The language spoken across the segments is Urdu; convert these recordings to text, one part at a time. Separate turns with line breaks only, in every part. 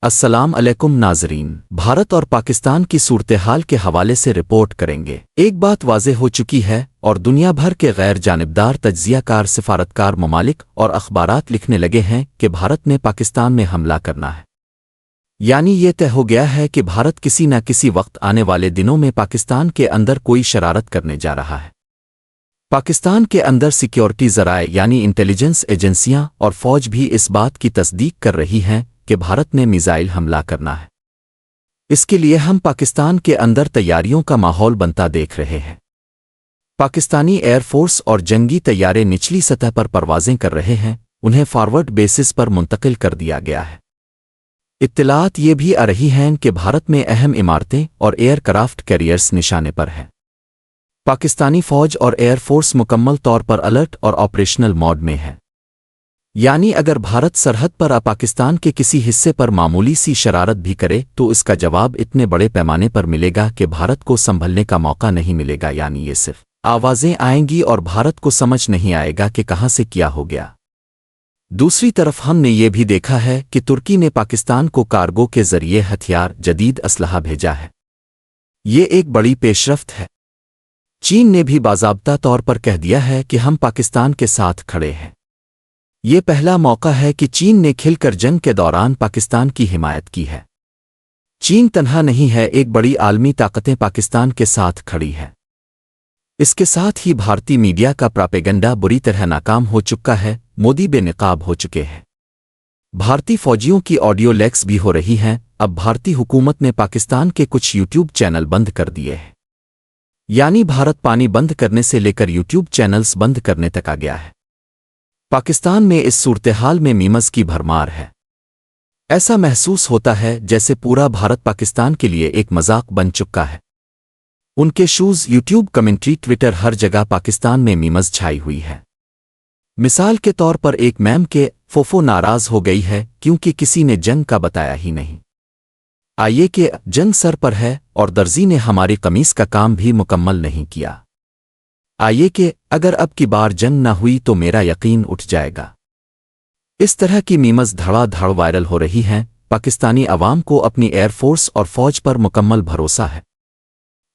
السلام علیکم ناظرین، بھارت اور پاکستان کی صورتحال کے حوالے سے رپورٹ کریں گے۔ ایک بات واضح ہو چکی ہے اور دنیا بھر کے غیر جانبدار تجزیہ کار، سفارتکار ممالک اور اخبارات لکھنے لگے ہیں کہ بھارت نے پاکستان میں حملہ کرنا ہے۔ یعنی یہ طے ہو گیا ہے کہ بھارت کسی نہ کسی وقت آنے والے دنوں میں پاکستان کے اندر کوئی شرارت کرنے جا رہا ہے۔ پاکستان کے اندر سیکیورٹی ذرائع یعنی انٹیلیجنس ایجنسیاں اور فوج بھی اس بات کی تصدیق کر رہی ہیں کہ بھارت نے میزائل حملہ کرنا ہے۔ اس کے لیے ہم پاکستان کے اندر تیاریوں کا ماحول بنتا دیکھ رہے ہیں۔ پاکستانی ایئر فورس اور جنگی طیارے نچلی سطح پر پروازیں کر رہے ہیں، انہیں فارورڈ بیسس پر منتقل کر دیا گیا ہے۔ اطلاعات یہ بھی آ رہی ہیں کہ بھارت میں اہم عمارتیں اور ایئر کرافٹ کیریئرز نشانے پر ہیں۔ پاکستانی فوج اور ایئر فورس مکمل طور پر الرٹ اور آپریشنل موڈ میں ہے۔ یعنی اگر بھارت سرحد پر پاکستان کے کسی حصے پر معمولی سی شرارت بھی کرے تو اس کا جواب اتنے بڑے پیمانے پر ملے گا کہ بھارت کو سنبھلنے کا موقع نہیں ملے گا۔ یعنی یہ صرف آوازیں آئیں گی اور بھارت کو سمجھ نہیں آئے گا کہ کہاں سے کیا ہو گیا۔ دوسری طرف ہم نے یہ بھی دیکھا ہے کہ ترکی نے پاکستان کو کارگو کے ذریعے ہتھیار، جدید اسلحہ بھیجا ہے۔ یہ ایک بڑی پیش رفت ہے۔ چین نے بھی باضابطہ طور پر کہہ دیا ہے کہ ہم پاکستان کے ساتھ کھڑے ہیں۔ یہ پہلا موقع ہے کہ چین نے کھل کر جنگ کے دوران پاکستان کی حمایت کی ہے۔ چین تنہا نہیں ہے، ایک بڑی عالمی طاقتیں پاکستان کے ساتھ کھڑی ہے۔ اس کے ساتھ ہی بھارتی میڈیا کا پراپیگنڈا بری طرح ناکام ہو چکا ہے، مودی بے نقاب ہو چکے ہیں۔ بھارتی فوجیوں کی آڈیو لیکس بھی ہو رہی ہیں۔ اب بھارتی حکومت نے پاکستان کے کچھ یوٹیوب چینل بند کر دیے ہیں۔ یعنی بھارت پانی بند کرنے سے لے کر یوٹیوب چینلز بند کرنے تک آ گیا ہے۔ پاکستان میں اس صورتحال میں میمز کی بھرمار ہے۔ ایسا محسوس ہوتا ہے جیسے پورا بھارت پاکستان کے لیے ایک مذاق بن چکا ہے۔ ان کے شوز، یوٹیوب کمنٹری، ٹویٹر، ہر جگہ پاکستان میں میمز چھائی ہوئی ہے۔ مثال کے طور پر ایک میم کے فوفو ناراض ہو گئی ہے کیونکہ کسی نے جنگ کا بتایا ہی نہیں۔ آئیے کہ جنگ سر پر ہے اور درزی نے ہماری قمیص کا کام بھی مکمل نہیں کیا۔ آئیے کہ اگر اب کی بار جنگ نہ ہوئی تو میرا یقین اٹھ جائے گا۔ اس طرح کی میمز دھڑا دھڑ وائرل ہو رہی ہیں۔ پاکستانی عوام کو اپنی ایئر فورس اور فوج پر مکمل بھروسہ ہے۔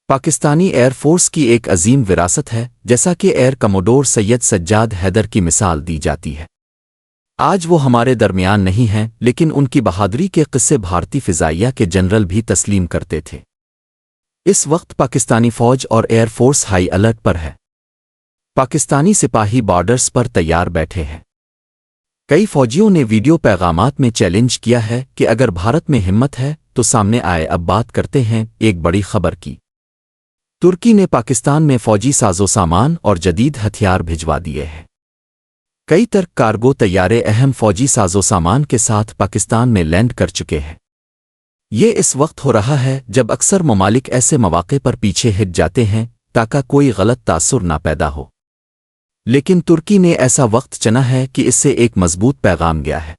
پاکستانی ایئر فورس کی ایک عظیم وراثت ہے، جیسا کہ ایئر کموڈور سید سجاد حیدر کی مثال دی جاتی ہے۔ آج وہ ہمارے درمیان نہیں ہیں، لیکن ان کی بہادری کے قصے بھارتی فضائیہ کے جنرل بھی تسلیم کرتے تھے۔ اس وقت پاکستانی فوج اور ایئر فورس ہائی الرٹ پر ہے۔ پاکستانی سپاہی بارڈرز پر تیار بیٹھے ہیں۔ کئی فوجیوں نے ویڈیو پیغامات میں چیلنج کیا ہے کہ اگر بھارت میں ہمت ہے تو سامنے آئے۔ اب بات کرتے ہیں ایک بڑی خبر کی۔ ترکی نے پاکستان میں فوجی سازو سامان اور جدید ہتھیار بھجوا دیے ہیں۔ کئی ترک کارگو طیارے اہم فوجی سازو سامان کے ساتھ پاکستان میں لینڈ کر چکے ہیں۔ یہ اس وقت ہو رہا ہے جب اکثر ممالک ایسے مواقع پر پیچھے ہٹ جاتے ہیں تاکہ کوئی غلط تاثر نہ پیدا ہو، لیکن ترکی نے ایسا وقت چنا ہے کہ اس سے ایک مضبوط پیغام گیا ہے۔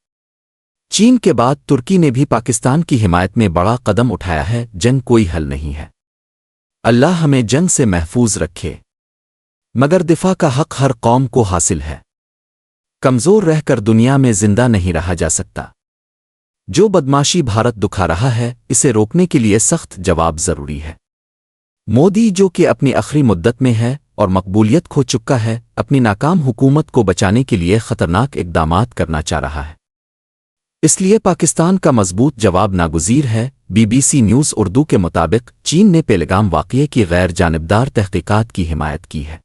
چین کے بعد ترکی نے بھی پاکستان کی حمایت میں بڑا قدم اٹھایا ہے۔ جنگ کوئی حل نہیں ہے۔ اللہ ہمیں جنگ سے محفوظ رکھے، مگر دفاع کا حق ہر قوم کو حاصل ہے۔ کمزور رہ کر دنیا میں زندہ نہیں رہا جا سکتا۔ جو بدماشی بھارت دکھا رہا ہے، اسے روکنے کے لیے سخت جواب ضروری ہے۔ مودی، جو کہ اپنی آخری مدت میں ہے اور مقبولیت کھو چکا ہے، اپنی ناکام حکومت کو بچانے کے لیے خطرناک اقدامات کرنا چاہ رہا ہے۔ اس لیے پاکستان کا مضبوط جواب ناگزیر ہے۔ B B C News Urdu کے مطابق چین نے پہلگام واقعے کی غیر جانبدار تحقیقات کی حمایت کی ہے۔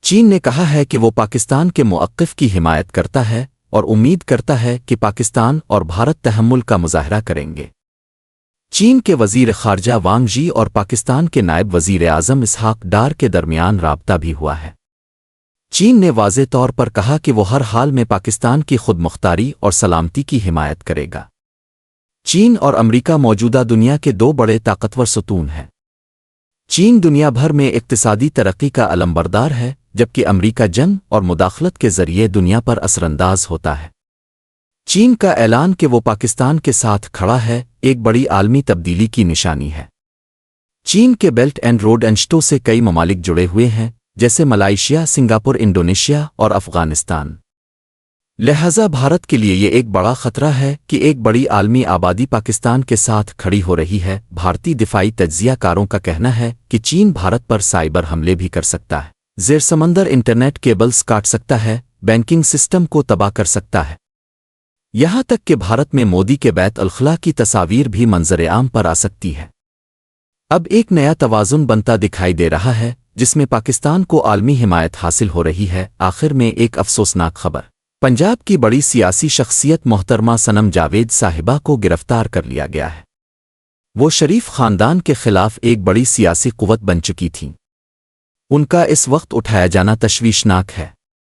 چین نے کہا ہے کہ وہ پاکستان کے موقف کی حمایت کرتا ہے اور امید کرتا ہے کہ پاکستان اور بھارت تحمل کا مظاہرہ کریں گے۔ چین کے وزیر خارجہ وانگ جی اور پاکستان کے نائب وزیر اعظم اسحاق ڈار کے درمیان رابطہ بھی ہوا ہے۔ چین نے واضح طور پر کہا کہ وہ ہر حال میں پاکستان کی خود مختاری اور سلامتی کی حمایت کرے گا۔ چین اور امریکہ موجودہ دنیا کے دو بڑے طاقتور ستون ہیں۔ چین دنیا بھر میں اقتصادی ترقی کا علمبردار ہے، جبکہ امریکہ جنگ اور مداخلت کے ذریعے دنیا پر اثر انداز ہوتا ہے۔ چین کا اعلان کہ وہ پاکستان کے ساتھ کھڑا ہے ایک بڑی عالمی تبدیلی کی نشانی ہے۔ چین کے بیلٹ اینڈ روڈ انشٹوں سے کئی ممالک جڑے ہوئے ہیں، جیسے ملائیشیا، سنگاپور، انڈونیشیا اور افغانستان۔ لہذا بھارت کے لیے یہ ایک بڑا خطرہ ہے کہ ایک بڑی عالمی آبادی پاکستان کے ساتھ کھڑی ہو رہی ہے۔ بھارتی دفاعی تجزیہ کاروں کا کہنا ہے کہ چین بھارت پر سائبر حملے بھی کر سکتا ہے، زیر سمندر انٹرنیٹ کیبلز کاٹ سکتا ہے، بینکنگ سسٹم کو تباہ کر سکتا ہے، یہاں تک کہ بھارت میں مودی کے بیت الخلا کی تصاویر بھی منظر عام پر آ سکتی ہے۔ اب ایک نیا توازن بنتا دکھائی دے رہا ہے جس میں پاکستان کو عالمی حمایت حاصل ہو رہی ہے۔ آخر میں ایک افسوسناک خبر، پنجاب کی بڑی سیاسی شخصیت محترمہ صنم جاوید صاحبہ کو گرفتار کر لیا گیا ہے۔ وہ شریف خاندان کے خلاف ایک بڑی سیاسی قوت بن چکی تھیں۔ ان کا اس وقت اٹھایا جانا تشویشناک ہے۔